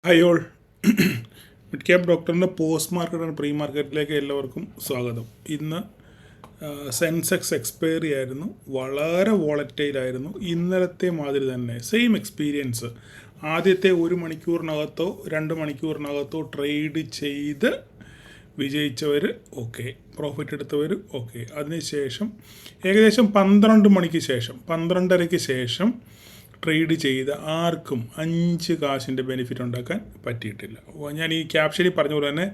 Hi all. Mid cap ഡോക്ടറിൻ്റെ post market and pre മാർക്കറ്റിലേക്ക് എല്ലാവർക്കും സ്വാഗതം. ഇന്ന് സെൻസെക്സ് എക്സ്പയറി ആയിരുന്നു, വളരെ വോളറ്റൈലായിരുന്നു. ഇന്നലത്തെ മാതിരി തന്നെ സെയിം എക്സ്പീരിയൻസ്. ആദ്യത്തെ 1 മണിക്കൂറിനകത്തോ 2 മണിക്കൂറിനകത്തോ ട്രേഡ് ചെയ്ത് വിജയിച്ചവർ ഓക്കെ, പ്രോഫിറ്റ് എടുത്തവർ ഓക്കെ. അതിനുശേഷം ഏകദേശം 12 മണിക്ക് ശേഷം 12:30-ക്ക് ശേഷം ട്രേഡ് ചെയ്ത ആർക്കും 5 കാശിൻ്റെ ബെനിഫിറ്റ് ഉണ്ടാക്കാൻ പറ്റിയിട്ടില്ല. ഞാൻ ഈ ക്യാപ്ഷനിൽ പറഞ്ഞ പോലെ തന്നെ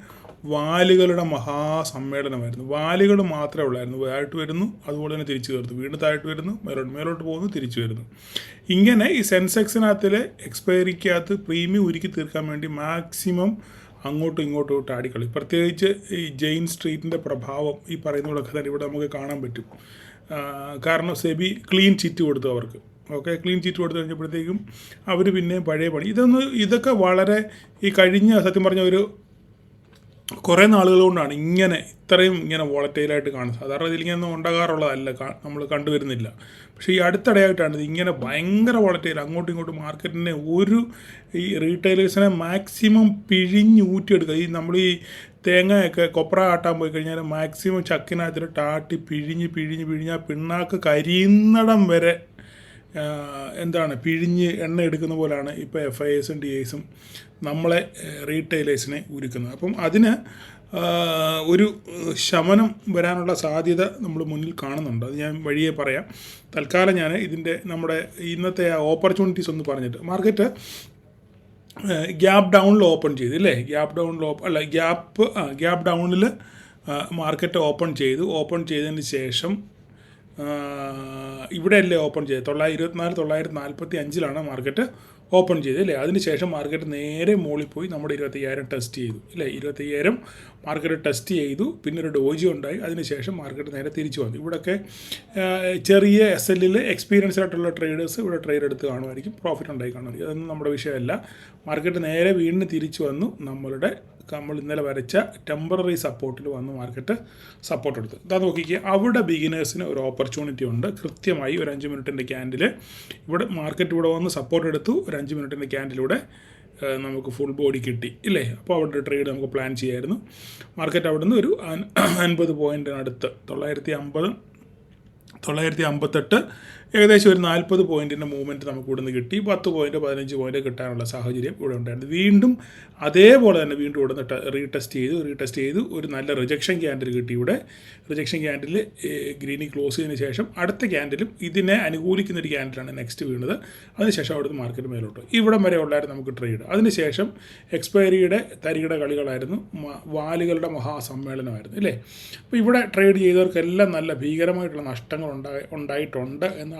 വാലുകളുടെ മഹാസമ്മേളനമായിരുന്നു. വാലുകൾ മാത്രമേ ഉള്ളായിരുന്നു. താഴോട്ട് വരുന്നു, അതുപോലെ തന്നെ തിരിച്ചു കയറുന്നു, വീണ്ടും താഴോട്ട് വരുന്നു, മേലോട്ട് പോകുന്നു, തിരിച്ചു വരുന്നു. ഇങ്ങനെ ഈ സെൻസെക്സിനകത്തിൽ എക്സ്പയറിക്കകത്ത് പ്രീമിയം ഉരുക്കി തീർക്കാൻ വേണ്ടി മാക്സിമം അങ്ങോട്ടും ഇങ്ങോട്ടും ആടിക്കളി. പ്രത്യേകിച്ച് ഈ ജെയിൻ സ്ട്രീറ്റിൻ്റെ പ്രഭാവം ഈ പറയുന്നതൊക്കെ തന്നെ ഇവിടെ നമുക്ക് കാണാൻ പറ്റും. കാരണം സെബി ക്ലീൻ ചിറ്റ് കൊടുത്തു അവർക്ക്. ഓക്കെ, ക്ലീൻ ചീറ്റ് കൊടുത്തു കഴിഞ്ഞപ്പോഴത്തേക്കും അവർ പിന്നെ പഴയ പണി. ഇതൊക്കെ വളരെ ഈ കഴിഞ്ഞ സത്യം പറഞ്ഞ ഒരു കുറേ നാളുകൾ കൊണ്ടാണ് ഇത്രയും വോളറ്റൈലായിട്ട് കാണുന്നത്. സാധാരണ ഇതിലിങ്ങനെ ഉണ്ടാകാറുള്ളതല്ല, നമ്മൾ കണ്ടുവരുന്നില്ല. പക്ഷേ ഈ അടുത്തിടെയായിട്ടാണ് ഇത് ഇങ്ങനെ ഭയങ്കര വോളറ്റൈൽ. അങ്ങോട്ടും ഇങ്ങോട്ടും മാർക്കറ്റിനെ ഈ റീറ്റെയിലേഴ്സിനെ മാക്സിമം പിഴിഞ്ഞൂറ്റിയെടുക്കുക. നമ്മൾ ഈ തേങ്ങയൊക്കെ കൊപ്ര ആട്ടാൻ പോയി കഴിഞ്ഞാൽ മാക്സിമം ചക്കിനകത്തിട്ട് ആട്ടി പിഴിഞ്ഞ് ആ പിണ്ണാക്ക് കരിയുന്നിടം വരെ പിഴിഞ്ഞ് എണ്ണ എടുക്കുന്ന പോലെയാണ് ഇപ്പോൾ FIAസും DIAസും നമ്മളെ റീറ്റെയിലേഴ്സിനെ ഉരുക്കുന്നത്. അപ്പം അതിന് ഒരു ശമനം വരാനുള്ള സാധ്യത നമ്മൾ മുന്നിൽ കാണുന്നുണ്ട്. അത് ഞാൻ വഴിയെ പറയാം. തൽക്കാലം ഞാൻ നമ്മുടെ ഇന്നത്തെ ഓപ്പർച്യൂണിറ്റീസ് ഒന്ന് പറഞ്ഞിട്ട്, മാർക്കറ്റ് ഗ്യാപ്പ് ഡൗണിൽ ഓപ്പൺ ചെയ്തു അല്ലേ? ഗ്യാപ്പ് ഡൗണിൽ മാർക്കറ്റ് ഓപ്പൺ ചെയ്തതിന് ശേഷം ഇവിടെയല്ലേ ഓപ്പൺ ചെയ്തത്? 945 മാർക്കറ്റ് ഓപ്പൺ ചെയ്തത് അല്ലേ? അതിനുശേഷം മാർക്കറ്റ് നേരെ മുകളിൽ പോയി നമ്മുടെ 25,000 ടെസ്റ്റ് ചെയ്തു അല്ലേ? 25,000 മാർക്കറ്റ് ടെസ്റ്റ് ചെയ്തു. പിന്നെ ഒരു ഡോജി ഉണ്ടായി. അതിനുശേഷം മാർക്കറ്റ് നേരെ തിരിച്ചു വന്നു. ഇവിടെയൊക്കെ ചെറിയ SLൽ എക്സ്പീരിയൻസ് ആയിട്ടുള്ള ട്രേഡേഴ്സ് ഇവിടെ ട്രേഡ് എടുത്ത് കാണുമായിരിക്കും, പ്രോഫിറ്റ് ഉണ്ടായി കാണുമായിരിക്കും. അതൊന്നും നമ്മുടെ വിഷയമല്ല. മാർക്കറ്റ് നേരെ വീണ്ടും തിരിച്ചു വന്നു. നമ്മൾ ഇന്നലെ വരച്ച ടെമ്പററി സപ്പോർട്ടിൽ വന്ന് മാർക്കറ്റ് സപ്പോർട്ട് എടുത്തു. ഇതാ നോക്കിക്കുക, അവിടെ ബിഗിനേഴ്സിന് ഒരു ഓപ്പർച്യൂണിറ്റി ഉണ്ട്. കൃത്യമായി ഒരു 5 മിനിറ്റിൻ്റെ ക്യാൻഡിൽ മാർക്കറ്റ് ഇവിടെ വന്ന് സപ്പോർട്ട് എടുത്തു. ഒരു 5 മിനിറ്റിൻ്റെ ക്യാൻഡിലൂടെ നമുക്ക് ഫുൾ ബോഡി കിട്ടി ഇല്ലേ? അപ്പോൾ അവിടെ ട്രേഡ് നമുക്ക് പ്ലാൻ ചെയ്യായിരുന്നു. മാർക്കറ്റ് അവിടെ നിന്ന് ഒരു 50 പോയിൻറ്റിനടുത്ത് 958 ഏകദേശം ഒരു 40 പോയിൻറ്റിൻ്റെ മൂവ്മെൻറ്റ് നമുക്ക് ഇവിടെ നിന്ന് കിട്ടി. 10 പോയിൻറ്റ് 15 പോയിൻറ്റ് കിട്ടാനുള്ള സാഹചര്യം ഇവിടെ ഉണ്ടായിരുന്നു. വീണ്ടും അതേപോലെ തന്നെ വീണ്ടും ഇവിടെ നിന്ന് റീടെസ്റ്റ് ചെയ്തു ഒരു നല്ല റിജക്ഷൻ ക്യാൻഡിൽ കിട്ടി. ഇവിടെ റിജക്ഷൻ ക്യാൻഡിൽ ഗ്രീനിൽ ക്ലോസ് ചെയ്തതിന് ശേഷം അടുത്ത ക്യാൻഡിലും ഇതിനെ അനുകൂലിക്കുന്നൊരു ക്യാൻഡിലാണ് നെക്സ്റ്റ് വീണത്. അതിനുശേഷം അവിടുന്ന് മാർക്കറ്റ് മേലോട്ട് ഇവിടം വരെ ഉള്ളായിരുന്നു നമുക്ക് ട്രേഡ്. അതിനുശേഷം എക്സ്പയറിയുടെ തരികിട കളികളായിരുന്നു, വാലുകളുടെ മഹാസമ്മേളനമായിരുന്നു അല്ലേ? അപ്പോൾ ഇവിടെ ട്രേഡ് ചെയ്തവർക്കെല്ലാം നല്ല ഭീകരമായിട്ടുള്ള നഷ്ടങ്ങൾ ഉണ്ടായിട്ടുണ്ട് എന്നാണ്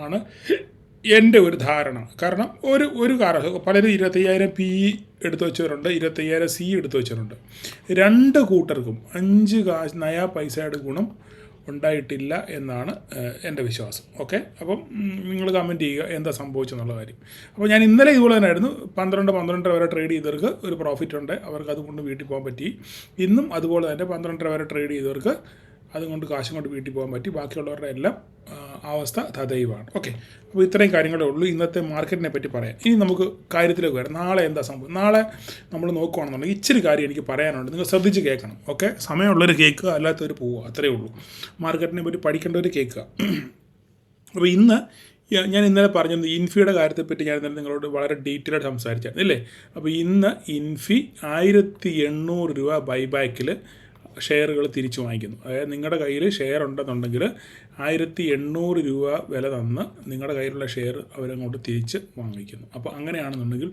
എൻ്റെ ഒരു ധാരണ. കാരണം പലരും 25,000 PE എടുത്തു വെച്ചവരുണ്ട്, 25,000 C എടുത്തു വെച്ചവരുണ്ട്. രണ്ട് കൂട്ടർക്കും 5 നയാ പൈസയുടെ ഗുണം ഉണ്ടായിട്ടില്ല എന്നാണ് എൻ്റെ വിശ്വാസം. ഓക്കെ, അപ്പം നിങ്ങൾ കമൻറ്റ് ചെയ്യുക എന്താ സംഭവിച്ചെന്നുള്ള കാര്യം. അപ്പോൾ ഞാൻ ഇന്നലെ ഇതുപോലെ തന്നെയായിരുന്നു. 12 വരെ ട്രേഡ് ചെയ്തവർക്ക് ഒരു പ്രോഫിറ്റ് ഉണ്ട്, അവർക്ക് അതുകൊണ്ട് വീട്ടിൽ പോകാൻ പറ്റി. ഇന്നും അതുപോലെ തന്നെ 12 വരെ ട്രേഡ് ചെയ്തവർക്ക് അതുകൊണ്ട് കാശും കൊണ്ട് വീട്ടിൽ പോകാൻ പറ്റി. ബാക്കിയുള്ളവരുടെ എല്ലാം അവസ്ഥ തദൈവമാണ്. ഓക്കെ, അപ്പോൾ ഇത്രയും കാര്യങ്ങളേ ഉള്ളൂ ഇന്നത്തെ മാർക്കറ്റിനെ പറ്റി പറയാൻ. ഇനി നമുക്ക് കാര്യത്തിലേക്ക് വരാം. നാളെ എന്താ സംഭവം? നാളെ നമ്മൾ നോക്കുകയാണെന്നുണ്ടെങ്കിൽ ഇച്ചിരി കാര്യം എനിക്ക് പറയാനുണ്ട്. നിങ്ങൾ ശ്രദ്ധിച്ച് കേൾക്കണം. ഓക്കെ, സമയമുള്ളവർ കേൾക്കുക, അല്ലാത്തവർ പോവുക, അത്രയേ ഉള്ളൂ. മാർക്കറ്റിനെ പറ്റി പഠിക്കേണ്ടവർ കേൾക്കുക. അപ്പോൾ ഞാൻ ഇന്നലെ പറഞ്ഞത് ഇൻഫിയുടെ കാര്യത്തെപ്പറ്റി ഞാൻ ഇന്നലെ നിങ്ങളോട് വളരെ ഡീറ്റെയിലായിട്ട് സംസാരിച്ചായിരുന്നു അല്ലേ? അപ്പോൾ ഇന്ന് ഇൻഫി 1,800 രൂപ ബൈബാക്കിൽ ഷെയറുകൾ തിരിച്ചു വാങ്ങിക്കുന്നു. അതായത് നിങ്ങളുടെ കയ്യിൽ ഷെയർ ഉണ്ടെന്നുണ്ടെങ്കിൽ 1,800 രൂപ വില തന്ന് നിങ്ങളുടെ കയ്യിലുള്ള ഷെയർ അവരങ്ങോട്ട് തിരിച്ച് വാങ്ങിക്കുന്നു. അപ്പോൾ അങ്ങനെയാണെന്നുണ്ടെങ്കിൽ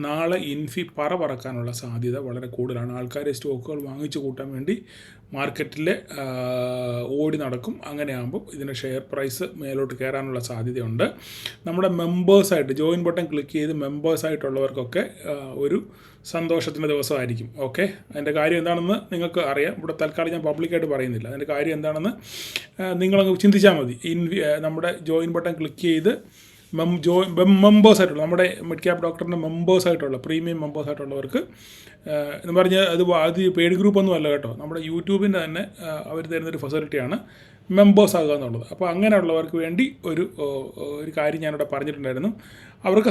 നാളെ ഇൻഫി പറക്കാനുള്ള സാധ്യത വളരെ കൂടുതലാണ്. ആൾക്കാർ സ്റ്റോക്കുകൾ വാങ്ങിച്ചു കൂട്ടാൻ വേണ്ടി മാർക്കറ്റിൽ ഓടി നടക്കും. അങ്ങനെയാകുമ്പോൾ ഇതിൻ്റെ ഷെയർ പ്രൈസ് മേലോട്ട് കയറാനുള്ള സാധ്യതയുണ്ട്. നമ്മുടെ മെമ്പേഴ്സായിട്ട് ജോയിൻ ബട്ടൺ ക്ലിക്ക് ചെയ്ത് മെമ്പേഴ്സായിട്ടുള്ളവർക്കൊക്കെ ഒരു സന്തോഷത്തിൻ്റെ ദിവസമായിരിക്കും. ഓക്കെ, അതിൻ്റെ കാര്യം എന്താണെന്ന് നിങ്ങൾക്ക് അറിയാം. ഇവിടെ തൽക്കാലം ഞാൻ പബ്ലിക്കായിട്ട് പറയുന്നില്ല. അതിൻ്റെ കാര്യം എന്താണെന്ന് നിങ്ങളങ്ങ് ചിന്തിച്ചാൽ മതി. നമ്മുടെ ജോയിൻ ബട്ടൺ ക്ലിക്ക് ചെയ്ത് മെമ്പേഴ്സായിട്ടുള്ള നമ്മുടെ മിഡ് ക്യാപ് ഡോക്ടറിൻ്റെ മെമ്പേഴ്സായിട്ടുള്ള പ്രീമിയം മെമ്പേഴ്സായിട്ടുള്ളവർക്ക് എന്ന് പറഞ്ഞാൽ അത് പെയ്ഡ് ഗ്രൂപ്പൊന്നും അല്ല കേട്ടോ, നമ്മുടെ യൂട്യൂബിൻ്റെ തന്നെ അവർ തരുന്നൊരു ഫെസിലിറ്റിയാണ് മെമ്പേഴ്സ് ആകുക എന്നുള്ളത്. അപ്പോൾ അങ്ങനെയുള്ളവർക്ക് വേണ്ടി ഒരു കാര്യം ഞാനിവിടെ പറഞ്ഞിട്ടുണ്ടായിരുന്നു. അവർക്ക്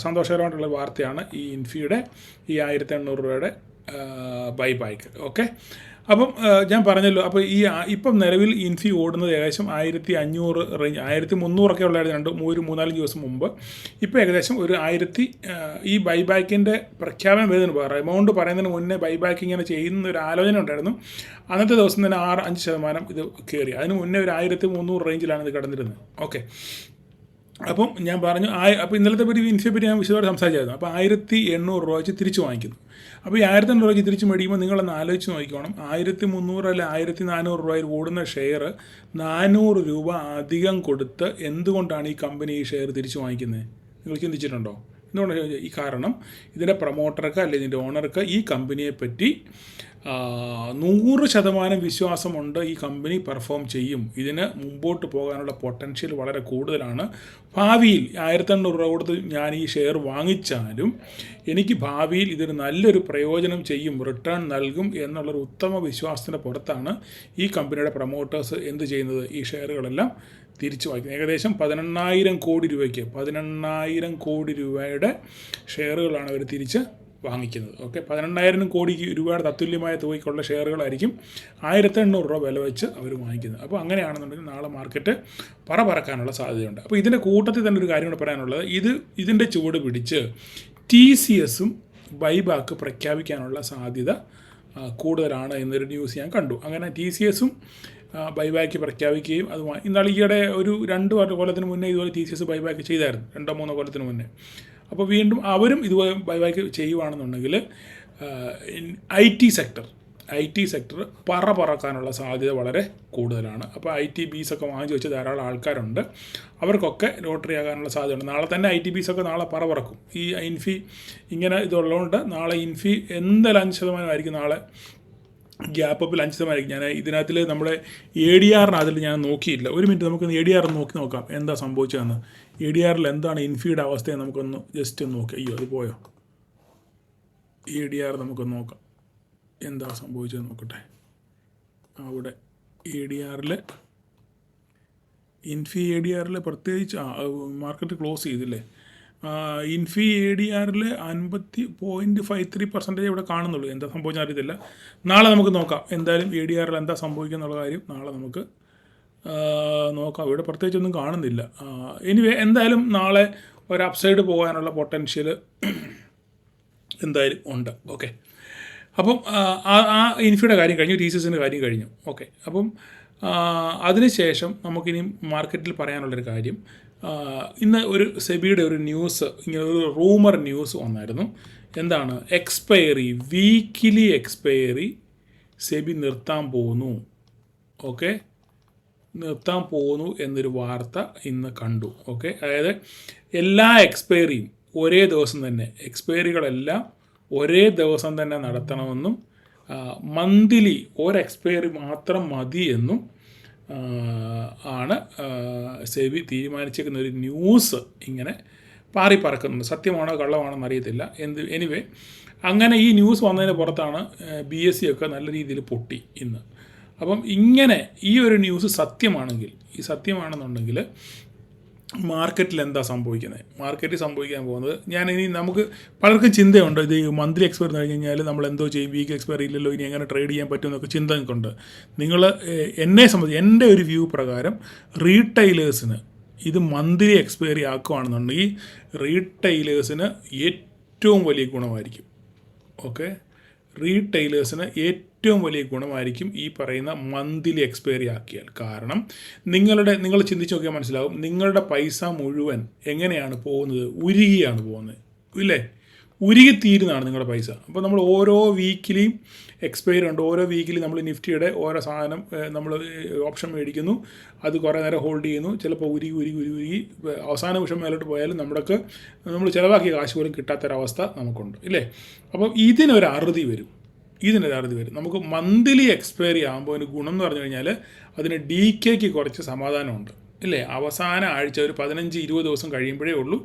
സന്തോഷകരമായിട്ടുള്ള വാർത്തയാണ് ഈ ഇൻഫിയുടെ ഈ 1800 രൂപയുടെ ബൈബാക്ക്. ഓക്കെ, അപ്പം ഞാൻ പറഞ്ഞല്ലോ, അപ്പോൾ ഇപ്പം നിലവിൽ ഇൻഫി ഓടുന്നത് ഏകദേശം 1500 റേഞ്ച്, 1300 ഉള്ളായിരുന്നു 3-4 ദിവസം മുമ്പ്. ഇപ്പോൾ ഏകദേശം ഒരു 1000 ഈ ബൈബാക്കിൻ്റെ പ്രഖ്യാപനം വരുന്നതിന് വേറെ എമൗണ്ട് പറയുന്നതിന് മുന്നേ ബൈബാക്ക് ഇങ്ങനെ ചെയ്യുന്ന ഒരു ആലോചന ഉണ്ടായിരുന്നു. അന്നത്തെ ദിവസം തന്നെ 5% ഇത് കയറി. അതിന് മുന്നേ ഒരു 1300 റേഞ്ചിലാണ് ഇത് കിടന്നിരുന്നത്. ഓക്കെ, അപ്പം ഞാൻ പറഞ്ഞു അപ്പോൾ ഇന്നലത്തെ പറ്റി ഇൻഫിയെ പറ്റി ഞാൻ വിശദമായിട്ട് സംസാരിച്ചായിരുന്നു. അപ്പോൾ 1800 രൂപ വെച്ച് തിരിച്ചു വാങ്ങിക്കുന്നു. അപ്പോൾ ഈ 1800 രൂപ വെച്ച് തിരിച്ച് മേടിക്കുമ്പോൾ നിങ്ങളൊന്ന് ആലോചിച്ച് നോക്കിക്കോണം, 1300 അല്ലെ 1400 രൂപയിൽ ഓടുന്ന ഷെയർ 400 രൂപ അധികം കൊടുത്ത് എന്തുകൊണ്ടാണ് ഈ കമ്പനി ഈ ഷെയർ തിരിച്ചു വാങ്ങിക്കുന്നത്? നിങ്ങൾ ചിന്തിച്ചിട്ടുണ്ടോ? എന്തുകൊണ്ടാണ് ഈ കാരണം? ഇതിൻ്റെ പ്രൊമോട്ടർക്ക് അല്ലെങ്കിൽ ഇതിൻ്റെ ഓണർക്ക് ഈ കമ്പനിയെപ്പറ്റി 100% വിശ്വാസമുണ്ട്. ഈ കമ്പനി പെർഫോം ചെയ്യും, ഇതിന് മുമ്പോട്ട് പോകാനുള്ള പൊട്ടൻഷ്യൽ വളരെ കൂടുതലാണ്. ഭാവിയിൽ 1800 രൂപ കൊടുത്ത് ഞാൻ ഈ ഷെയർ വാങ്ങിച്ചാലും എനിക്ക് ഭാവിയിൽ ഇതിന് നല്ലൊരു പ്രയോജനം ചെയ്യും, റിട്ടേൺ നൽകും എന്നുള്ളൊരു ഉത്തമ വിശ്വാസത്തിൻ്റെ പുറത്താണ് ഈ കമ്പനിയുടെ പ്രൊമോട്ടേഴ്സ് എന്ത് ചെയ്യുന്നത്? ഈ ഷെയറുകളെല്ലാം തിരിച്ചു വാങ്ങിക്കുന്നത്. ഏകദേശം 18,000 കോടി രൂപയ്ക്ക് 18,000 കോടി രൂപയുടെ ഷെയറുകളാണ് അവർ തിരിച്ച് വാങ്ങിക്കുന്നത്. ഓക്കെ, 18,000 കോടി രൂപയുടെ തത്തുല്യമായ തുകയ്ക്കുള്ള ഷെയറുകളായിരിക്കും 1800 രൂപ വില വെച്ച് അവർ വാങ്ങിക്കുന്നത്. അപ്പോൾ അങ്ങനെയാണെന്നുണ്ടെങ്കിൽ നാളെ മാർക്കറ്റ് പറക്കാനുള്ള സാധ്യതയുണ്ട്. അപ്പോൾ ഇതിൻ്റെ കൂട്ടത്തിൽ തന്നെ ഒരു കാര്യം കൂടെ പറയാനുള്ളത്, ഇതിൻ്റെ ചുവട് പിടിച്ച് TCSും ബൈബാക്ക് പ്രഖ്യാപിക്കാനുള്ള സാധ്യത കൂടുതലാണ് എന്നൊരു ന്യൂസ് ഞാൻ കണ്ടു. അങ്ങനെ TCSും ബൈബാക്ക് പ്രഖ്യാപിക്കുകയും അത് ഇന്നാൾ ഈയിടെ ഒരു 2 കൊല്ലത്തിന് മുന്നേ ഇതുപോലെ TCS ബൈബാക്ക് ചെയ്തായിരുന്നു, 2-3 കൊല്ലത്തിന് മുന്നേ. അപ്പോൾ വീണ്ടും അവരും ഇതുപോലെ ബൈബാക്ക് ചെയ്യുകയാണെന്നുണ്ടെങ്കിൽ IT സെക്ടർ പറക്കാനുള്ള സാധ്യത വളരെ കൂടുതലാണ്. അപ്പോൾ ITBs ഒക്കെ വാങ്ങിച്ച് വെച്ച് ധാരാളം ആൾക്കാരുണ്ട്, അവർക്കൊക്കെ ലോട്ടറി ആകാനുള്ള സാധ്യതയുണ്ട്. നാളെ തന്നെ ITBs ഒക്കെ നാളെ പറക്കും. ഈ ഇൻഫി ഇങ്ങനെ ഇതുള്ളതുകൊണ്ട് നാളെ ഇൻഫി എന്തായാലും 5% നാളെ ഗ്യാപ്പപ്പിൽ 5% ഞാൻ ഇതിനകത്തിൽ നമ്മുടെ ADR ഞാൻ നോക്കിയില്ല. ഒരു മിനിറ്റ് നമുക്കൊന്ന് ADR നോക്കാം എന്താ സംഭവിച്ചതെന്ന്. ADRൽ എന്താണ് ഇൻഫിയുടെ അവസ്ഥയെ നമുക്കൊന്ന് ജസ്റ്റ് ഒന്ന് നോക്കാം. അയ്യോ അത് പോയോ? ADR നമുക്കൊന്ന് നോക്കാം എന്താ സംഭവിച്ചതെന്ന് നോക്കട്ടെ. അവിടെ ഇൻഫി ADRൽ പ്രത്യേകിച്ച് മാർക്കറ്റ് ക്ലോസ് ചെയ്തില്ലേ? ഇൻഫി ADRൽ 50.53% ഇവിടെ കാണുന്നുള്ളൂ. എന്താ സംഭവിച്ചാൽ അറിയത്തില്ല. നാളെ നമുക്ക് നോക്കാം എന്തായാലും ADRൽ എന്താ സംഭവിക്കുക എന്നുള്ള കാര്യം നാളെ നമുക്ക് നോക്കാം. ഇവിടെ പ്രത്യേകിച്ചൊന്നും കാണുന്നില്ല. എനിവേ എന്തായാലും നാളെ ഒരു അപ്സൈഡ് പോകാനുള്ള പൊട്ടൻഷ്യൽ എന്തായാലും ഉണ്ട്. ഓക്കെ, അപ്പം ആ ഇൻഫിയുടെ കാര്യം കഴിഞ്ഞു, TCSൻ്റെ കാര്യം കഴിഞ്ഞു. ഓക്കെ, അപ്പം അതിനുശേഷം നമുക്കിനി മാർക്കറ്റിൽ പറയാനുള്ളൊരു കാര്യം, ഇന്ന് ഒരു സെബിയുടെ ഒരു ന്യൂസ്, ഇങ്ങനെ ഒരു റൂമർ ന്യൂസ് വന്നായിരുന്നു. എന്താണ്? വീക്കിലി എക്സ്പയറി സെബി നിർത്താൻ പോകുന്നു. ഓക്കെ, നിർത്താൻ പോകുന്നു എന്നൊരു വാർത്ത ഇന്ന് കണ്ടു. ഓക്കെ, അതായത് എല്ലാ എക്സ്പയറിയും ഒരേ ദിവസം തന്നെ, എക്സ്പയറികളെല്ലാം ഒരേ ദിവസം തന്നെ നടത്തണമെന്നും മന്ത്ലി ഒരു എക്സ്പയറി മാത്രം മതി എന്നും ആണ് സെബി തീരുമാനിച്ചിരിക്കുന്ന ഒരു ന്യൂസ് ഇങ്ങനെ പറക്കുന്നുണ്ട്. സത്യമാണോ കള്ളമാണോ എന്നറിയത്തില്ല. എനിവേ അങ്ങനെ ഈ ന്യൂസ് വന്നതിന് പുറത്താണ് BSE ഒക്കെ നല്ല രീതിയിൽ പൊട്ടി ഇന്ന്. അപ്പം ഇങ്ങനെ ഈ ഒരു ന്യൂസ് സത്യമാണെന്നുണ്ടെങ്കിൽ മാർക്കറ്റിൽ എന്താ സംഭവിക്കുന്നത്? മാർക്കറ്റിൽ സംഭവിക്കാൻ പോകുന്നത്, നമുക്ക് പലർക്കും ചിന്തയുണ്ട്, ഇത് മന്ത്ലി എക്സ്പയറി കഴിഞ്ഞ് കഴിഞ്ഞാൽ നമ്മൾ എന്തോ ചെയ്യും, വീക്ക് എക്സ്പയറി ഇല്ലല്ലോ, ഇനി എങ്ങനെ ട്രേഡ് ചെയ്യാൻ പറ്റുമെന്നൊക്കെ ചിന്ത നിൽക്കുന്നുണ്ട്. എന്നെ സംബന്ധിച്ച് എൻ്റെ ഒരു വ്യൂ പ്രകാരം റീറ്റെയിലേഴ്സിന് ഇത് മന്ത്ലി എക്സ്പയറി ആക്കുകയാണെന്നുണ്ടെങ്കിൽ റീറ്റെയിലേഴ്സിന് ഏറ്റവും വലിയ ഗുണമായിരിക്കും. ഓക്കെ, റീറ്റെയിലേഴ്സിന് ഏറ്റവും വലിയ ഗുണമായിരിക്കും ഈ പറയുന്ന മന്ത്ലി എക്സ്പയറി ആക്കിയാൽ. കാരണം നിങ്ങൾ ചിന്തിച്ച് നോക്കിയാൽ മനസ്സിലാവും, നിങ്ങളുടെ പൈസ മുഴുവൻ എങ്ങനെയാണ് പോകുന്നത്? ഉരുകിയാണ് പോകുന്നത്, ഇല്ലേ? ഉരുകിത്തീരുന്നതാണ് നിങ്ങളുടെ പൈസ. അപ്പോൾ നമ്മൾ ഓരോ വീക്കിലിയും എക്സ്പയറി ഉണ്ട്. ഓരോ വീക്കിലി നമ്മൾ നിഫ്റ്റിയുടെ ഓരോ സാധനം നമ്മൾ ഓപ്ഷൻ മേടിക്കുന്നു, അത് കുറേ നേരം ഹോൾഡ് ചെയ്യുന്നു, ചിലപ്പോൾ ഉരുകി അവസാന നിമിഷം മേലോട്ട് പോയാലും നമ്മൾ ചിലവാക്കിയ കാശ് പോലും കിട്ടാത്തൊരവസ്ഥ നമുക്കുണ്ട്, ഇല്ലേ? അപ്പം ഇതിനൊരു അറുതി വരും. നമുക്ക് മന്ത്ലി എക്സ്പയറി ആകുമ്പോൾ അതിന് ഗുണം എന്ന് പറഞ്ഞു കഴിഞ്ഞാൽ അതിന് DKക്ക് കുറച്ച് സമാധാനമുണ്ട്. ഇല്ലേ? അവസാന ആഴ്ച ഒരു 15-20 ദിവസം കഴിയുമ്പോഴേ ഉള്ളൂ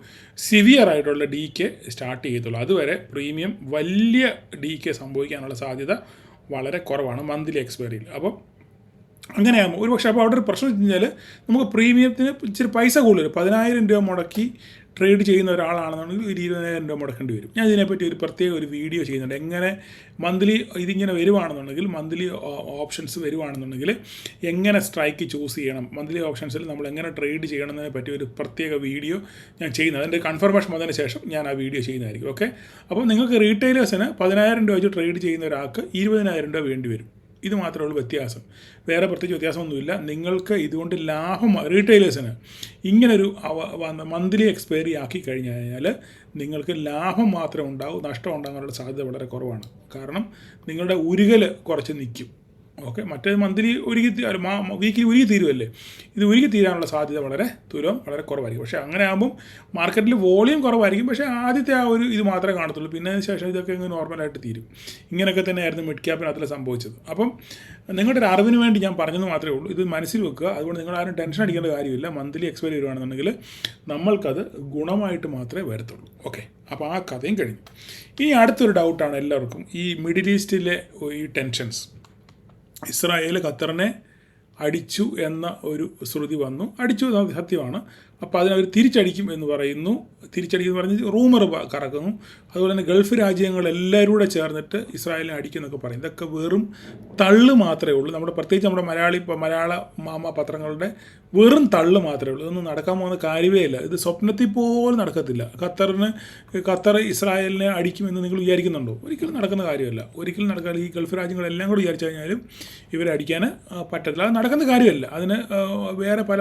സിവിയർ ആയിട്ടുള്ള DK സ്റ്റാർട്ട് ചെയ്യത്തുള്ളൂ. അതുവരെ പ്രീമിയം വലിയ DK സംഭവിക്കാനുള്ള സാധ്യത വളരെ കുറവാണ് മന്ത്ലി എക്സ്പയറിയിൽ. അപ്പോൾ അങ്ങനെയാകുമ്പോൾ ഒരു പക്ഷേ അപ്പോൾ അവിടെ ഒരു പ്രശ്നം വെച്ച് കഴിഞ്ഞാൽ നമുക്ക് പ്രീമിയത്തിന് ഇച്ചിരി പൈസ കൂടുതൽ 10,000 രൂപ മുടക്കി ട്രേഡ് ചെയ്യുന്ന ഒരാളാണെന്നുണ്ടെങ്കിൽ ഒരു 20,000 രൂപ മുടക്കേണ്ടി വരും. ഞാൻ ഇതിനെപ്പറ്റി ഒരു പ്രത്യേക ഒരു വീഡിയോ ചെയ്യുന്നുണ്ട്. എങ്ങനെ മന്ത്ലി ഇതിങ്ങനെ വരുവാണെന്നുണ്ടെങ്കിൽ മന്ത്ലി ഓപ്ഷൻസ് വരുവാണെന്നുണ്ടെങ്കിൽ എങ്ങനെ സ്ട്രൈക്ക് ചൂസ് ചെയ്യണം, മന്ത്ലി ഓപ്ഷൻസിൽ നമ്മൾ എങ്ങനെ ട്രേഡ് ചെയ്യണമെന്നതിനെ പറ്റി ഒരു പ്രത്യേക വീഡിയോ ഞാൻ ചെയ്യുന്നത്. അതിൻ്റെ കൺഫർമേഷൻ വന്നതിന് ശേഷം ഞാൻ ആ വീഡിയോ ചെയ്യുന്നതായിരിക്കും. ഓക്കെ, അപ്പോൾ നിങ്ങൾക്ക് റീറ്റെയിലേഴ്സിന് 10,000 രൂപ വെച്ച് ട്രേഡ് ചെയ്യുന്ന ഒരാൾക്ക് 20,000 രൂപ വേണ്ടി വരും. ഇത് മാത്രമേ ഉള്ളൂ വ്യത്യാസം, വേറെ പ്രത്യേകിച്ച് വ്യത്യാസമൊന്നുമില്ല. നിങ്ങൾക്ക് ഇതുകൊണ്ട് ലാഭം റീറ്റെയിലേഴ്സിന് ഇങ്ങനൊരു മന്ത്ലി എക്സ്പയറി ആക്കി കഴിഞ്ഞു കഴിഞ്ഞാൽ നിങ്ങൾക്ക് ലാഭം മാത്രമേ ഉണ്ടാവൂ, നഷ്ടം ഉണ്ടാകാനുള്ള സാധ്യത വളരെ കുറവാണ്. കാരണം നിങ്ങളുടെ ഉരുകൽ കുറച്ച് നിൽക്കും. ഓക്കെ, മറ്റേ മന്ത്ലി വീക്കിലി ഉരുകി തീരുമല്ലേ, ഇത് ഉരുകി തീരാനുള്ള സാധ്യത വളരെ കുറവായിരിക്കും. പക്ഷേ അങ്ങനെ ആകുമ്പം മാർക്കറ്റിൽ വോളിയം കുറവായിരിക്കും. പക്ഷേ ആദ്യത്തെ ആ ഒരു ഇത് മാത്രമേ കാണത്തുള്ളൂ. പിന്നെ അതിന് ശേഷം ഇതൊക്കെ ഇങ്ങനെ നോർമലായിട്ട് തീരും. ഇങ്ങനെയൊക്കെ തന്നെയായിരുന്നു മിഡ് ക്യാപ്പിനകത്തിൽ സംഭവിച്ചത്. അപ്പം നിങ്ങളുടെ ഒരു അറിവിന് വേണ്ടി ഞാൻ പറഞ്ഞെന്ന് മാത്രമേ ഉള്ളൂ. ഇത് മനസ്സിൽ വെക്കുക. അതുകൊണ്ട് നിങ്ങൾ ആരും ടെൻഷൻ അടിക്കേണ്ട കാര്യമില്ല. മന്ത്ലി എക്സ്പയറി വരുവാണെന്നുണ്ടെങ്കിൽ നമ്മൾക്കത് ഗുണമായിട്ട് മാത്രമേ വരത്തുള്ളൂ. ഓക്കെ, അപ്പോൾ ആ കഥയും കഴിഞ്ഞു. ഇനി അടുത്തൊരു ഡൗട്ടാണ് എല്ലാവർക്കും, ഈ മിഡിൽ ഈസ്റ്റിലെ ഈ ടെൻഷൻസ്. ഇസ്രായേൽ ഖത്തറിനെ അടിച്ചു എന്ന ഒരു ശ്രുതി വന്നു. അടിച്ചു സത്യമാണ്. അപ്പോൾ അതിനവർ തിരിച്ചടിക്കും എന്ന് പറയുന്നു. തിരിച്ചടിക്കുമെന്ന് പറഞ്ഞ് റൂമർ കറക്കുന്നു. അതുപോലെ തന്നെ ഗൾഫ് രാജ്യങ്ങളെല്ലാവരും കൂടെ ചേർന്നിട്ട് ഇസ്രായേലിനെ അടിക്കുമെന്നൊക്കെ പറയും. ഇതൊക്കെ വെറും തള്ളു മാത്രമേ ഉള്ളൂ. പ്രത്യേകിച്ച് നമ്മുടെ മലയാള മാമ പത്രങ്ങളുടെ വെറും തള്ളു മാത്രമേ ഉള്ളൂ. ഇതൊന്നും നടക്കാൻ പോകുന്ന കാര്യമേ ഇല്ല. ഇത് സ്വപ്നത്തിൽ പോലും നടക്കത്തില്ല. ഖത്തർ ഇസ്രായേലിനെ അടിക്കുമെന്ന് നിങ്ങൾ വിചാരിക്കുന്നുണ്ടോ? ഒരിക്കലും നടക്കുന്ന കാര്യമല്ല. ഒരിക്കലും നടക്കാതെ ഈ ഗൾഫ് രാജ്യങ്ങളെല്ലാം കൂടി വിചാരിച്ചു കഴിഞ്ഞാലും ഇവരെ അടിക്കാൻ പറ്റത്തില്ല. അത് നടക്കുന്ന കാര്യമല്ല. അതിന് വേറെ പല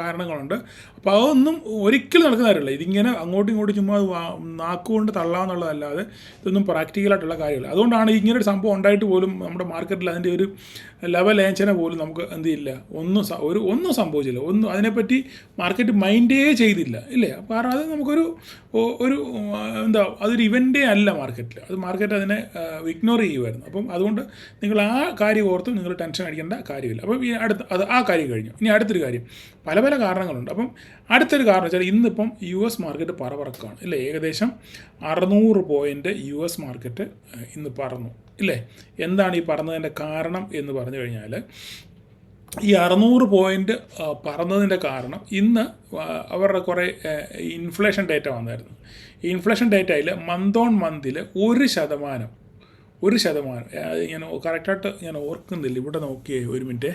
കാരണങ്ങളുണ്ട്. അപ്പോൾ അതൊന്നും ഒരിക്കലും നടക്കുന്ന കാര്യമല്ല. ഇതിങ്ങനെ അങ്ങോട്ടും ഇങ്ങോട്ടും ചുമ്മാ നാക്കുകൊണ്ട് തള്ളാമെന്നുള്ളതല്ലാതെ ഇതൊന്നും പ്രാക്ടിക്കലായിട്ടുള്ള കാര്യമല്ല. അതുകൊണ്ടാണ് ഇങ്ങനൊരു സംഭവം ഉണ്ടായിട്ട് പോലും നമ്മുടെ മാർക്കറ്റിൽ അതിൻ്റെ ഒരു ലെവൽ ഏഞ്ചന പോലും നമുക്ക് എന്ത് ചെയ്യില്ല, ഒന്നും സംഭവിച്ചില്ല. അതിനെപ്പറ്റി മാർക്കറ്റ് മൈൻഡേ ചെയ്തില്ല, ഇല്ലേ? കാരണം അത് നമുക്കൊരു അതൊരു ഇവൻ്റേ അല്ല മാർക്കറ്റിൽ. മാർക്കറ്റ് അതിനെ ഇഗ്നോർ ചെയ്യുമായിരുന്നു. അപ്പം അതുകൊണ്ട് നിങ്ങൾ ആ കാര്യം ഓർത്ത് നിങ്ങൾ ടെൻഷൻ അടിക്കേണ്ട കാര്യമില്ല. അപ്പം ഈ ആ കാര്യം കഴിഞ്ഞു. ഇനി അടുത്തൊരു കാര്യം, പല കാരണങ്ങളുണ്ട്. അപ്പം അടുത്തൊരു കാരണം വെച്ചാൽ ഇന്നിപ്പം US മാർക്കറ്റ് പറക്കാണ്, ഇല്ലേ? ഏകദേശം 600 പോയിൻ്റ് US മാർക്കറ്റ് ഇന്ന് പറന്നു, ഇല്ലേ? എന്താണ് ഈ പറന്നതിൻ്റെ കാരണം എന്ന് പറഞ്ഞു കഴിഞ്ഞാൽ, ഈ 600 പോയിൻ്റ് പറന്നതിൻ്റെ കാരണം ഇന്ന് അവരുടെ കുറേ ഇൻഫ്ലേഷൻ ഡേറ്റ വന്നായിരുന്നു. ഈ ഇൻഫ്ലേഷൻ ഡേറ്റയിൽ മന്ത് ഓൺ മന്തിൽ 1% ഞാൻ കറക്റ്റായിട്ട് ഞാൻ ഓർക്കുന്നില്ല. ഇവിടെ നോക്കിയേ, ഒരു മിനിറ്റ്,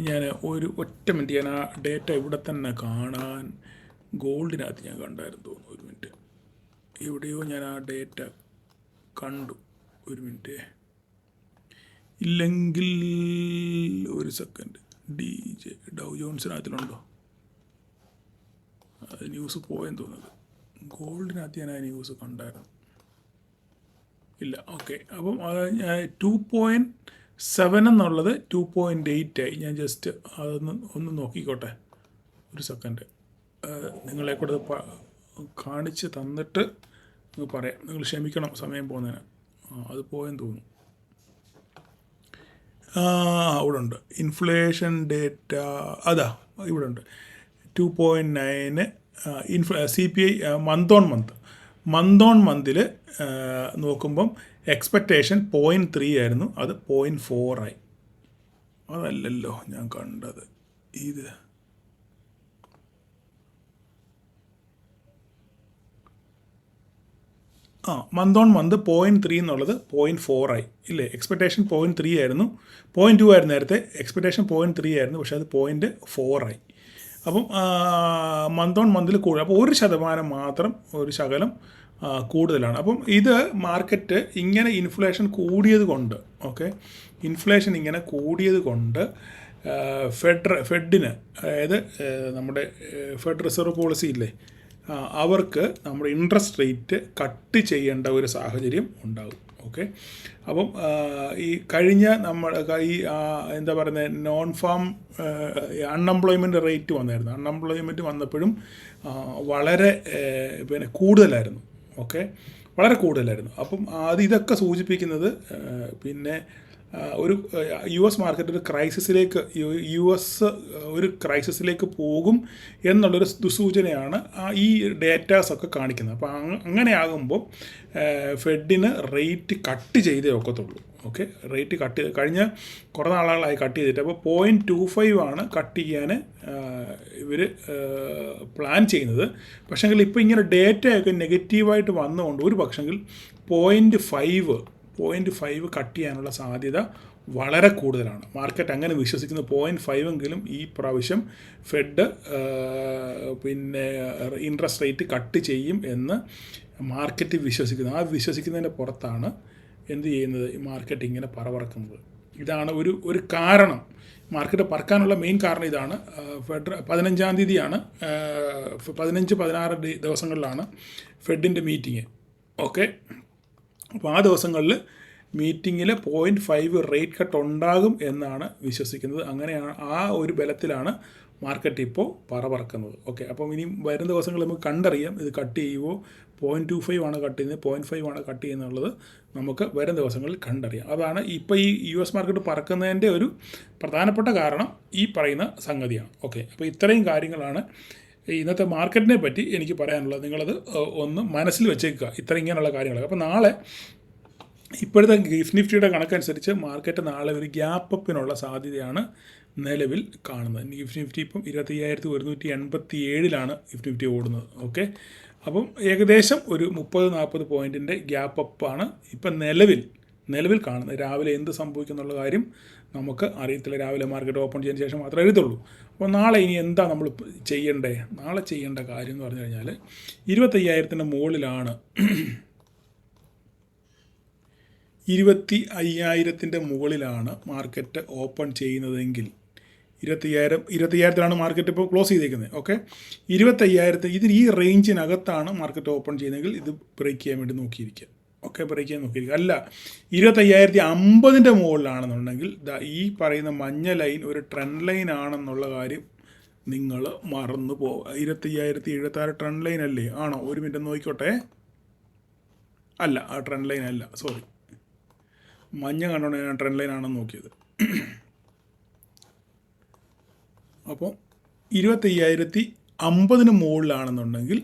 ഞാൻ ഒറ്റ മിനിറ്റ്, ഞാൻ ആ ഡേറ്റ ഇവിടെ തന്നെ കാണാൻ ഗോൾഡിനകത്ത് ഞാൻ കണ്ടായിരുന്നു തോന്നുന്നു. ഒരു മിനിറ്റ്, എവിടെയോ ഞാൻ ആ ഡേറ്റ കണ്ടു. ഒരു മിനിറ്റ്, ഇല്ലെങ്കിൽ ഒരു സെക്കൻഡ്. ഡൗ ജോൺസിനകത്തിലുണ്ടോ? അത് ന്യൂസ് പോയെന്ന് തോന്നുന്നത്. ഗോൾഡിനകത്ത് ഞാൻ ആ ന്യൂസ് കണ്ടായിരുന്നു. ഇല്ല, ഓക്കെ. അപ്പം 2.7 എന്നുള്ളത് 2.8 ആയി. ഞാൻ ജസ്റ്റ് ഒന്ന് നോക്കിക്കോട്ടെ, ഒരു സെക്കൻഡ്. നിങ്ങളെ കൂടെ കാണിച്ച് തന്നിട്ട് പറയാം. നിങ്ങൾ ക്ഷമിക്കണം സമയം പോകുന്നതിന്. അത് പോയെന്ന് തോന്നുന്നു. അവിടെ ഉണ്ട് ഇൻഫ്ലേഷൻ ഡേറ്റ. അതാ ഇവിടെ ഉണ്ട് 2.9 CPI മന്ത് ഓൺ മന്തിൽ നോക്കുമ്പം എക്സ്പെക്റ്റേഷൻ 0.3 ആയിരുന്നു, അത് 0.4 ആയി. അതല്ലല്ലോ ഞാൻ കണ്ടത്. ഇത് മന്ത് ഓൺ മന്ത് 0.3 എന്നുള്ളത് 0.4 ആയി, ഇല്ലേ? എക്സ്പെക്റ്റേഷൻ 0.3 ആയിരുന്നു, 0.2 ആയിരുന്നു നേരത്തെ. എക്സ്പെക്റ്റേഷൻ 0.3 ആയിരുന്നു, പക്ഷേ അത് 0.4 ആയി. അപ്പം മന്ത് ഓൺ മന്തിൽ കൂടുതൽ. അപ്പോൾ 1% മാത്രം, ഒരു ശകലം കൂടുതലാണ്. അപ്പം ഇത് മാർക്കറ്റ് ഇങ്ങനെ ഇൻഫ്ലേഷൻ കൂടിയത് കൊണ്ട്, ഓക്കെ, ഇൻഫ്ലേഷൻ ഇങ്ങനെ കൂടിയത് കൊണ്ട് ഫെഡിന്, അതായത് നമ്മുടെ ഫെഡ് റിസർവ് പോളിസി ഇല്ലേ, അവർക്ക് നമ്മുടെ ഇൻട്രസ്റ്റ് റേറ്റ് കട്ട് ചെയ്യേണ്ട ഒരു സാഹചര്യം ഉണ്ടാകും. ഓക്കെ, അപ്പം ഈ കഴിഞ്ഞ എന്താ പറയുന്നത്, നോൺ ഫാം അൺഎംപ്ലോയ്മെൻറ്റ് റേറ്റ് വന്നായിരുന്നു. അൺഎംപ്ലോയ്മെൻറ്റ് വന്നപ്പോഴും വളരെ കൂടുതലായിരുന്നു. ഓക്കെ, വളരെ കൂടുതലായിരുന്നു. അപ്പം ഇതൊക്കെ സൂചിപ്പിക്കുന്നത് പിന്നെ ഒരു US മാർക്കറ്റ് ഒരു ക്രൈസിസിലേക്ക് US ഒരു ക്രൈസിസിലേക്ക് പോകും എന്നുള്ളൊരു ദുസൂചനയാണ് ഈ ഡേറ്റാസൊക്കെ കാണിക്കുന്നത്. അപ്പോൾ അങ്ങനെയാകുമ്പോൾ ഫെഡിന് റേറ്റ് കട്ട് ചെയ്തേ ഒക്കത്തുള്ളൂ. ഓക്കെ, റേറ്റ് കട്ട് കഴിഞ്ഞ കുറേ നാളുകളായി കട്ട് ചെയ്തിട്ട്. അപ്പോൾ 0.25 ആണ് കട്ട് ചെയ്യാൻ ഇവർ പ്ലാൻ ചെയ്യുന്നത്. പക്ഷേങ്കിൽ ഇപ്പോൾ ഇങ്ങനെ ഡേറ്റയൊക്കെ നെഗറ്റീവായിട്ട് വന്നുകൊണ്ട് ഒരു പക്ഷെങ്കിൽ 0.5 കട്ട് ചെയ്യാനുള്ള സാധ്യത വളരെ കൂടുതലാണ്. മാർക്കറ്റ് അങ്ങനെ വിശ്വസിക്കുന്ന 0.5 എങ്കിലും ഈ പ്രാവശ്യം ഫെഡ് പിന്നെ ഇൻട്രസ്റ്റ് റേറ്റ് കട്ട് ചെയ്യും എന്ന് മാർക്കറ്റ് വിശ്വസിക്കുന്നത്. ആ വിശ്വസിക്കുന്നതിൻ്റെ പുറത്താണ് എന്ത് ചെയ്യുന്നത്, ഈ മാർക്കറ്റ് ഇങ്ങനെ പറക്കുന്നത്. ഇതാണ് ഒരു കാരണം. മാർക്കറ്റ് പറക്കാനുള്ള മെയിൻ കാരണം ഇതാണ്. ഫെഡ് 15-ാം തീയതിയാണ്, 15-16 ദിവസങ്ങളിലാണ് ഫെഡിൻ്റെ മീറ്റിംഗ്. ഓക്കെ, അപ്പോൾ ആ ദിവസങ്ങളിൽ മീറ്റിങ്ങിൽ 0.5 റേറ്റ് കട്ട് ഉണ്ടാകും എന്നാണ് വിശ്വസിക്കുന്നത്. അങ്ങനെയാണ്, ആ ഒരു ബലത്തിലാണ് മാർക്കറ്റ് ഇപ്പോൾ പറക്കുന്നത്. ഓക്കെ, അപ്പം ഇനി വരുന്ന ദിവസങ്ങളിൽ നമുക്ക് കണ്ടറിയാം ഇത് കട്ട് ചെയ്യുമോ, 0.25 ആണ് കട്ട് ചെയ്യുന്നത്, 0.5 ആണ് കട്ട് ചെയ്യുന്നുള്ളത് നമുക്ക് വരും ദിവസങ്ങളിൽ കണ്ടറിയാം. അതാണ് ഇപ്പോൾ ഈ US മാർക്കറ്റ് പറക്കുന്നതിൻ്റെ ഒരു പ്രധാനപ്പെട്ട കാരണം ഈ പറയുന്ന സംഗതിയാണ്. ഓക്കെ, അപ്പോൾ ഇത്രയും കാര്യങ്ങളാണ് ഇന്നത്തെ മാർക്കറ്റിനെ പറ്റി എനിക്ക് പറയാനുള്ളത്. നിങ്ങളത് ഒന്ന് മനസ്സിൽ വെച്ചേക്കുക, ഇങ്ങനെയുള്ള കാര്യങ്ങളൊക്കെ. അപ്പോൾ നാളെ ഇപ്പോഴത്തെ ഗിഫ്റ്റ് നിഫ്റ്റിയുടെ കണക്കനുസരിച്ച് മാർക്കറ്റ് നാളെ ഒരു ഗ്യാപ്പ് അപ്പിനുള്ള സാധ്യതയാണ് നിലവിൽ കാണുന്നത്. ഗിഫ്റ്റ് നിഫ്റ്റി ഇപ്പം 25,187 ഗിഫ്റ്റ് നിഫ്റ്റി ഓടുന്നത്. ഓക്കെ, അപ്പം ഏകദേശം ഒരു 30-40 പോയിൻറ്റിൻ്റെ ഗ്യാപ്പ് അപ്പാണ് ഇപ്പം നിലവിൽ കാണുന്നത്. രാവിലെ എന്ത് സംഭവിക്കും എന്നുള്ള കാര്യം നമുക്ക് അറിയത്തില്ല. രാവിലെ മാർക്കറ്റ് ഓപ്പൺ ചെയ്തതിന് ശേഷം മാത്രമേ അറിയത്തുള്ളൂ. അപ്പോൾ നാളെ ഇനി എന്താ നമ്മൾ ചെയ്യേണ്ടേ? നാളെ ചെയ്യേണ്ട കാര്യം എന്ന് പറഞ്ഞു കഴിഞ്ഞാൽ 25,000-ൻ്റെ മുകളിലാണ് 25,000-ൻ്റെ മുകളിലാണ് മാർക്കറ്റ് ഓപ്പൺ ചെയ്യുന്നതെങ്കിൽ 25,000-ലാണ് മാർക്കറ്റ് ഇപ്പോൾ ക്ലോസ് ചെയ്തേക്കുന്നത്. ഓക്കെ, 25,000 ഈ റേഞ്ചിനകത്താണ് മാർക്കറ്റ് ഓപ്പൺ ചെയ്യുന്നതെങ്കിൽ ഇത് ബ്രേക്ക് ചെയ്യാൻ വേണ്ടി നോക്കിയിരിക്കുക. ഓക്കെ, ബ്രേക്ക് ചെയ്യാൻ നോക്കിയിരിക്കുക. അല്ല, 25,050-ൻ്റെ മുകളിലാണെന്നുണ്ടെങ്കിൽ ഈ പറയുന്ന മഞ്ഞ ലൈൻ ഒരു ട്രെൻഡ് ലൈൻ ആണെന്നുള്ള കാര്യം നിങ്ങൾ മറന്നു പോകുക. 25,076 ട്രെൻഡ് ലൈൻ അല്ലേ? ആണോ? ഒരു മിനിറ്റ് നോക്കിക്കോട്ടെ. അല്ല, ആ ട്രെൻഡ് ലൈൻ അല്ല, സോറി, മഞ്ഞ കണ്ടോണ്ട് ഞാൻ ട്രെൻഡ് ലൈൻ ആണെന്ന് നോക്കിയത്. അപ്പോൾ 25,050-ന് മുകളിലാണെന്നുണ്ടെങ്കിൽ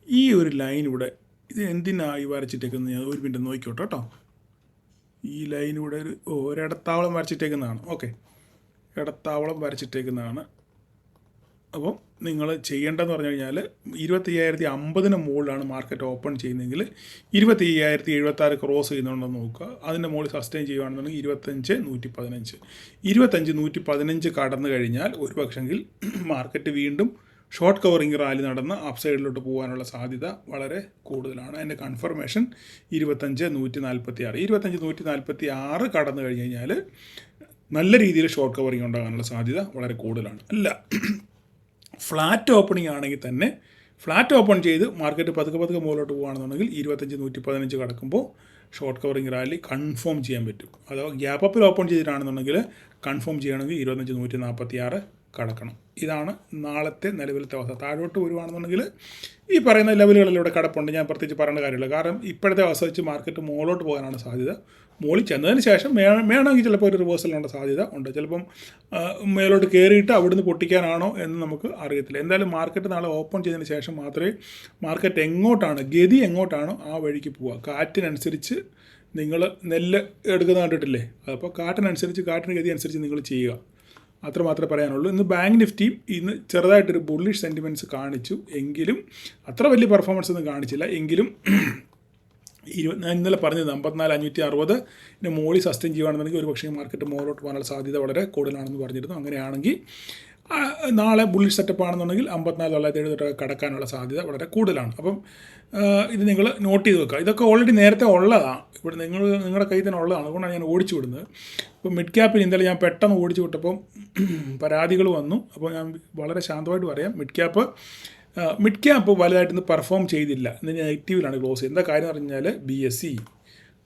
ഈ ഒരു ലൈൻ ഇവിടെ, ഇത് എന്തിനായി വരച്ചിട്ടേക്കുന്നത് ഞാൻ ഒരു മിനിറ്റ് നോക്കിക്കോട്ടെ കേട്ടോ. ഈ ലൈൻ ഇവിടെ ഒരിടത്താവളം വരച്ചിട്ടേക്കുന്നതാണ്. ഓക്കെ, ഇടത്താവളം വരച്ചിട്ടേക്കുന്നതാണ്. അപ്പം നിങ്ങൾ ചെയ്യേണ്ടതെന്ന് പറഞ്ഞു കഴിഞ്ഞാൽ 25,050-ന് മുകളിലാണ് മാർക്കറ്റ് ഓപ്പൺ ചെയ്യുന്നതെങ്കിൽ 25,076 ക്രോസ് ചെയ്യുന്നുണ്ടെന്ന് നോക്കുക. അതിൻ്റെ മുകളിൽ സസ്റ്റെയിൻ ചെയ്യുകയാണെന്നുണ്ടെങ്കിൽ 25,115 കടന്നു കഴിഞ്ഞാൽ ഒരു പക്ഷെങ്കിൽ മാർക്കറ്റ് വീണ്ടും ഷോർട്ട് കവറിങ് റാലി നടന്ന് അപ്പ് സൈഡിലോട്ട് പോകാനുള്ള സാധ്യത വളരെ കൂടുതലാണ്. അതിൻ്റെ കൺഫർമേഷൻ 25,146. 25,146 കടന്നു കഴിഞ്ഞ് കഴിഞ്ഞാൽ നല്ല രീതിയിൽ ഷോർട്ട് കവറിങ് ഉണ്ടാകാനുള്ള സാധ്യത വളരെ കൂടുതലാണ്. അല്ല, ഫ്ലാറ്റ് ഓപ്പണിംഗ് ആണെങ്കിൽ തന്നെ ഫ്ലാറ്റ് ഓപ്പൺ ചെയ്ത് മാർക്കറ്റ് പതുക്കെ മുകളിലോട്ട് പോകുകയാണെന്നുണ്ടെങ്കിൽ 25,115 കടക്കുമ്പോൾ ഷോർട്ട് കവറിങ് റാലി കൺഫേം ചെയ്യാൻ പറ്റും. അഥവാ ഗ്യാപ്പ് അപ്പിൽ ഓപ്പൺ ചെയ്തിട്ടാണെന്നുണ്ടെങ്കിൽ കൺഫേം ചെയ്യണമെങ്കിൽ 25,146 കടക്കണം. ഇതാണ് നാളത്തെ നിലവിലത്തെ അവസ്ഥ. താഴോട്ട് വരുവാണെന്നുണ്ടെങ്കിൽ ഈ പറയുന്ന ലെവലുകളിലൂടെ കടപ്പുണ്ട്. ഞാൻ പ്രത്യേകിച്ച് പറയേണ്ട കാര്യമില്ല. കാരണം ഇപ്പോഴത്തെ അവസ്ഥ വെച്ച് മാർക്കറ്റ് മുകളിലോട്ട് പോകാനാണ് സാധ്യത. മുകളിൽ ചെന്നതിന് ശേഷം വേണമെങ്കിൽ ചിലപ്പോൾ ഒരു റിവേഴ്സലിനുള്ള സാധ്യത ഉണ്ട്. ചിലപ്പം മേലോട്ട് കയറിയിട്ട് അവിടുന്ന് പൊട്ടിക്കാനാണോ എന്ന് നമുക്ക് അറിയത്തില്ല. എന്തായാലും മാർക്കറ്റ് നാളെ ഓപ്പൺ ചെയ്തതിന് ശേഷം മാത്രമേ മാർക്കറ്റ് ഗതി എങ്ങോട്ടാണോ ആ വഴിക്ക് പോവുക. കാറ്റിനനുസരിച്ച് നിങ്ങൾ നെല്ല് എടുക്കുന്ന കണ്ടിട്ടില്ലേ? അപ്പോൾ കാറ്റിന് ഗതി അനുസരിച്ച് നിങ്ങൾ ചെയ്യുക. അത്രമാത്രമേ പറയാനുള്ളൂ. ഇന്ന് ബാങ്ക് നിഫ്റ്റിയും ഇന്ന് ചെറുതായിട്ടൊരു ബുള്ളിഷ് സെൻറ്റിമെൻറ്റ്സ് കാണിച്ചു. എങ്കിലും അത്ര വലിയ പെർഫോമൻസ് ഒന്നും കാണിച്ചില്ല. എങ്കിലും ഞാൻ ഇന്നലെ പറഞ്ഞത് 54,560 മോളി സസ്റ്റെയിൻ ചെയ്യുകയാണെന്നുണ്ടെങ്കിൽ ഒരു പക്ഷേ മാർക്കറ്റ് മുകളിലോട്ട് പോകാനുള്ള സാധ്യത വളരെ കൂടുതലാണെന്ന് പറഞ്ഞിരുന്നു. അങ്ങനെയാണെങ്കിൽ നാളെ ബുള്ളിഷ് സെറ്റപ്പ് ആണെന്നുണ്ടെങ്കിൽ 54,970 കടക്കാനുള്ള സാധ്യത വളരെ കൂടുതലാണ്. അപ്പം ഇത് നിങ്ങൾ നോട്ട് ചെയ്ത് വെക്കുക. ഇതൊക്കെ ഓൾറെഡി നേരത്തെ ഉള്ളതാണ്. ഇവിടെ നിങ്ങളുടെ കയ്യിൽ തന്നെ ഉള്ളതാണ്. അതുകൊണ്ടാണ് ഞാൻ ഓടിച്ചു വിടുന്നത്. ഇപ്പോൾ മിഡ് ക്യാപ്പിൽ ഇന്നലെ ഞാൻ പെട്ടെന്ന് ഓടിച്ചു വിട്ടപ്പം പരാതികൾ വന്നു. അപ്പോൾ ഞാൻ വളരെ ശാന്തമായിട്ട് പറയാം, മിഡ് ക്യാപ്പ് വലുതായിട്ടൊന്ന് പെർഫോം ചെയ്തില്ല. ഇന്ന് നെഗറ്റീവിലാണ് ക്ലോസ് ചെയ്തത്. എന്താ കാര്യം എന്ന് പറഞ്ഞാൽ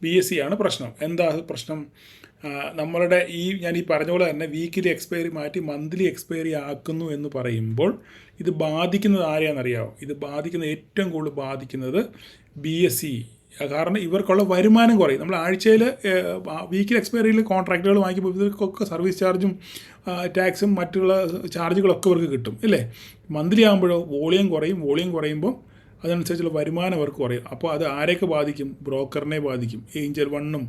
BSE ആണ് പ്രശ്നം. എന്താ പ്രശ്നം? നമ്മളുടെ ഞാൻ ഈ പറഞ്ഞ പോലെ തന്നെ വീക്കിലി എക്സ്പയറി മാറ്റി മന്ത്ലി എക്സ്പയറി ആക്കുന്നു എന്ന് പറയുമ്പോൾ ഇത് ബാധിക്കുന്നത് ആരെയാണെന്നറിയാമോ? ഇത് ഏറ്റവും കൂടുതൽ ബാധിക്കുന്നത് BSE കാരണം ഇവർക്കുള്ള വരുമാനം കുറയും. നമ്മൾ ആഴ്ചയിൽ വീക്കിലി എക്സ്പയറിയിൽ കോൺട്രാക്റ്റുകൾ വാങ്ങിക്കുമ്പോൾ ഇവർക്കൊക്കെ സർവീസ് ചാർജും ടാക്സും മറ്റുള്ള ചാർജുകളൊക്കെ ഇവർക്ക് കിട്ടും ഇല്ലേ. മന്ത്ലി ആകുമ്പോഴോ വോളിയം കുറയുമ്പോൾ അതനുസരിച്ചുള്ള വരുമാനം അവർക്ക് കുറയും. അപ്പോൾ അത് ആരെയൊക്കെ ബാധിക്കും? ബ്രോക്കറിനെ ബാധിക്കും. ഏഞ്ചൽ വണ്ണും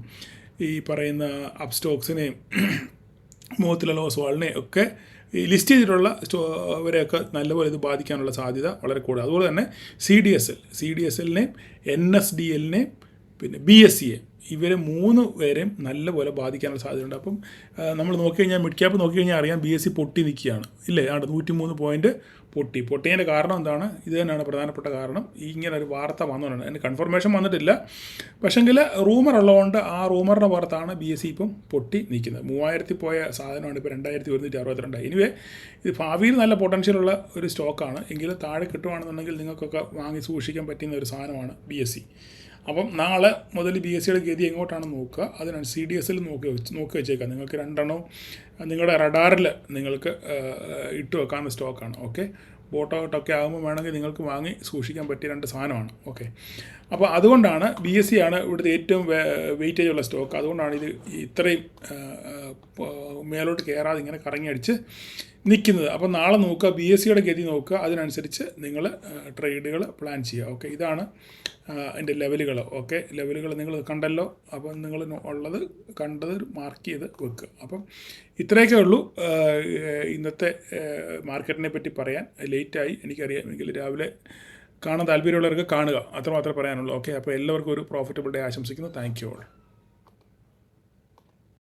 ഈ പറയുന്ന അപ്സ്റ്റോക്സിനെയും മോത്തിലാൽ ഓസ്വാളിനെ ഒക്കെ ഈ ലിസ്റ്റ് ചെയ്തിട്ടുള്ള അവരെയൊക്കെ നല്ലപോലെ ഇത് ബാധിക്കാനുള്ള സാധ്യത വളരെ കൂടുതൽ. അതുപോലെ തന്നെ സി ഡി എസ് എല്ലിനെയും NSDLനെയും പിന്നെ BSE ഇവരെ 3 പേരെയും നല്ലപോലെ ബാധിക്കാനുള്ള സാധ്യതയുണ്ട്. അപ്പം നമ്മൾ നോക്കിക്കഴിഞ്ഞാൽ മിഡ് ക്യാപ്പ് നോക്കിക്കഴിഞ്ഞാൽ അറിയാം BSE പൊട്ടി നിൽക്കുകയാണ് ഇല്ലേ. 103 പോയിൻറ്റ് പൊട്ടിയതിൻ്റെ കാരണം എന്താണ്? ഇത് തന്നെയാണ് പ്രധാനപ്പെട്ട കാരണം. ഇങ്ങനെ ഒരു വാർത്ത വന്നതുകൊണ്ടാണ്. അതിന് കൺഫർമേഷൻ വന്നിട്ടില്ല, പക്ഷെങ്കിൽ റൂമർ ഉള്ളതുകൊണ്ട് ആ റൂമറിൻ്റെ പുറത്താണ് BSE ഇപ്പം പൊട്ടി നിൽക്കുന്നത്. 3000 പോയ സാധനമാണ് ഇപ്പോൾ 2162. എനിവേ ഇത് ഭാവിയിൽ നല്ല പൊട്ടൻഷ്യലുള്ള ഒരു സ്റ്റോക്കാണ്. എങ്കിലും താഴെ കിട്ടുകയാണെന്നുണ്ടെങ്കിൽ നിങ്ങൾക്കൊക്കെ വാങ്ങി സൂക്ഷിക്കാൻ പറ്റുന്ന ഒരു സാധനമാണ് BSE. അപ്പം നാളെ മുതൽ BSEയുടെ ഗതി എങ്ങോട്ടാണെന്ന് നോക്കുക. അതിനാണ് CDSL നോക്കി വെച്ചേക്കാം. നിങ്ങൾക്ക് 2 എണ്ണവും നിങ്ങളുടെ റഡാറിൽ നിങ്ങൾക്ക് ഇട്ട് വെക്കാവുന്ന സ്റ്റോക്കാണ്. ഓക്കെ, ബോട്ട് ഔട്ടൊക്കെ ആകുമ്പോൾ വേണമെങ്കിൽ നിങ്ങൾക്ക് വാങ്ങി സൂക്ഷിക്കാൻ പറ്റിയ 2 സാധനമാണ്. ഓക്കെ, അപ്പോൾ അതുകൊണ്ടാണ് BSE ആണ് ഇവിടുത്തെ ഏറ്റവും വെയിറ്റേജ് ഉള്ള സ്റ്റോക്ക്. അതുകൊണ്ടാണ് ഇത് ഇത്രയും മേലോട്ട് കയറാതെ ഇങ്ങനെ കറങ്ങി അടിച്ച് നിൽക്കുന്നത്. അപ്പോൾ നാളെ നോക്കുക, BSEയുടെ ഗതി നോക്കുക, അതിനനുസരിച്ച് നിങ്ങൾ ട്രേഡുകൾ പ്ലാൻ ചെയ്യുക. ഓക്കെ, ഇതാണ് അതിൻ്റെ ലെവലുകൾ. ഓക്കെ, ലെവലുകൾ നിങ്ങൾ കണ്ടല്ലോ. അപ്പം നിങ്ങൾ കണ്ടത് മാർക്ക് ചെയ്ത് വെക്കുക. അപ്പം ഇത്രയൊക്കെ ഉള്ളൂ ഇന്നത്തെ മാർക്കറ്റിനെ പറ്റി പറയാൻ. ലേറ്റായി എനിക്കറിയാം, എങ്കിൽ രാവിലെ കാണാൻ താല്പര്യമുള്ളവർക്ക് കാണുക, അത്രമാത്രമേ പറയാനുള്ളൂ. ഓക്കെ, അപ്പോൾ എല്ലാവർക്കും ഒരു പ്രോഫിറ്റബിൾ ഡേ ആശംസിക്കുന്നു. Thank you all.